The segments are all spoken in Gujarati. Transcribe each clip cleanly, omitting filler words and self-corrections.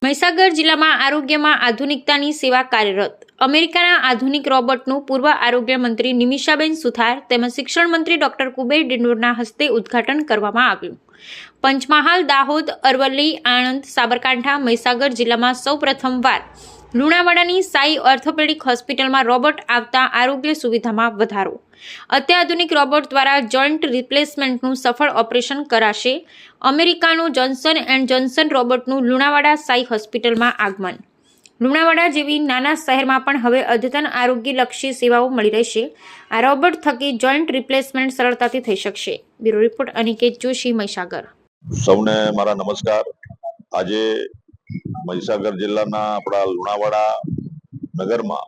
મહીસાગર જિલ્લામાં આરોગ્યમાં આધુનિકતાની સેવા કાર્યરત અમેરિકાના આધુનિક રોબોટનું પૂર્વ આરોગ્ય મંત્રી નિમિષાબેન સુથાર તેમજ શિક્ષણ મંત્રી ડોક્ટર કુબેર ડિંડોરના હસ્તે ઉદ્ઘાટન કરવામાં આવ્યું। પંચમહાલ, દાહોદ, અરવલ્લી, આણંદ, સાબરકાંઠા, મહીસાગર જિલ્લામાં સૌ પ્રથમવાર લુણાવાડાની સાઈ ઓર્થોપેડિક હોસ્પિટલમાં રોબોટ આવતા આરોગ્ય સુવિધામાં વધારો। અત્યાધુનિક રોબોટ દ્વારા જોઈન્ટ રિપ્લેસમેન્ટનું સફળ ઓપરેશન કરાશે। અમેરિકાનું જોન્સન એન્ડ જોન્સન રોબોટનું લુણાવાડા સાઈ હોસ્પિટલમાં આગમન। લુણાવાડા જેવી નાના શહેરમાં પણ હવે અદ્યતન આરોગ્યલક્ષી સેવાઓ મળી રહેશે। આ રોબોટ થકી જોઈન્ટ રિપ્લેસમેન્ટ સરળતાથી થઈ શકશે। Bureau report Aniket Joshi, Mahisagar. સૌને મારા નમસ્કાર। આજે મહીસાગર જિલ્લાના આપણા લુણાવાડા નગરમાં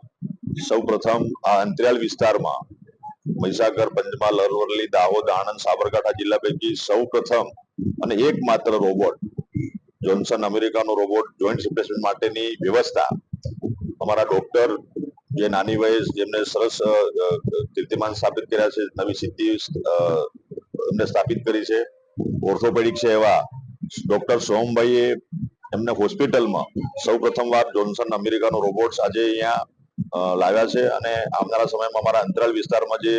સૌ પ્રથમ આ અંતરિયાળ વિસ્તારમાં મહીસાગર, પંચમહાલ, અરવલ્લી, દાહોદ, આણંદ, સાબરકાંઠા જિલ્લા પૈકી સૌ પ્રથમ અને એકમાત્ર રોબોટ જોન્સન અમેરિકાનો રોબોટ જોઈન્ટ રિપ્લેસમેન્ટ માટેની વ્યવસ્થા અમારા ડોક્ટર જે નાની વયે જેમને સરસ કીર્તિમાન સ્થાપિત કર્યા છે, નવી સિદ્ધિ એમને સ્થાપિત કરી છે, ઓર્થોપેડિક છે એવા ડોક્ટર સોમભાઈએ એમને હોસ્પિટલમાં સૌ પ્રથમવાર જોન્સન અમેરિકાનો રોબોટ્સ આજે અહીંયા લાવ્યા છે અને આવનારા સમયમાં અમારા અંતરાળ વિસ્તારમાં જે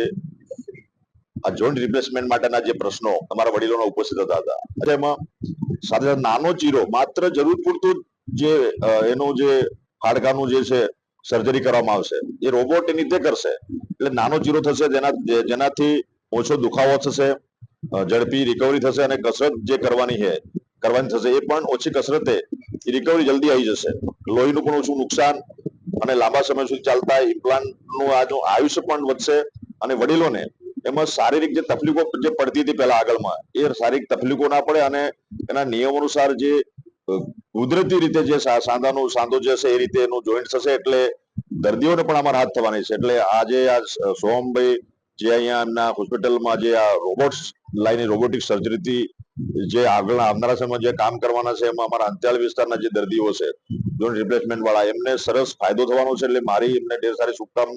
આ જોઈન્ટ રિપ્લેસમેન્ટ માટેના જે પ્રશ્નો અમારા વડીલોનો ઉપસ્થિત હતા એમાં સાથે નાનો ચીરો માત્ર જરૂર પૂરતું જે એનું જે હાડકાનું જે છે સર્જરી કરવામાં આવશે, એ રોબોટ એની રીતે કરશે એટલે નાનો ચીરો થશે જેનાથી ઓછો દુખાવો થશે, ઝડપી રિકવરી થશે અને કસરત જે કરવાની થશે એ પણ ઓછી કસરતે રિકવરી જલ્દી આવી જશે। લોહીનું પણ ઓછું નુકસાન અને લાંબા સમય સુધી ચાલતા ઇમ્પ્લાન્ટનું આયુષ્ય પણ વધશે અને વડીલોને એમાં શારીરિક જે તકલીફો જે પડતી હતી પહેલા આગળમાં એ શારીરિક તકલીફો ના પડે અને એના નિયમ અનુસાર જે કુદરતી રીતે જે સાંધો જે છે એ રીતે એનું જોઈન્ટ થશે એટલે દર્દીઓને પણ આમાં રાહત થવાની છે। એટલે આજે આ સોમભાઈ જે અહીંયા એમના હોસ્પિટલમાં જે આ રોબોટ્સ લાઈને રોબોટિક સર્જરીથી જે આવનારા સમયમાં જે કામ કરવાના છે એમાં અમારા અંતરિયાળ વિસ્તારના જે દર્દીઓ છે જોઈન્ટ રિપ્લેસમેન્ટ વાળા એમને સરસ ફાયદો થવાનો છે। એટલે મારી એમને ઢેર સારી શુભકામના।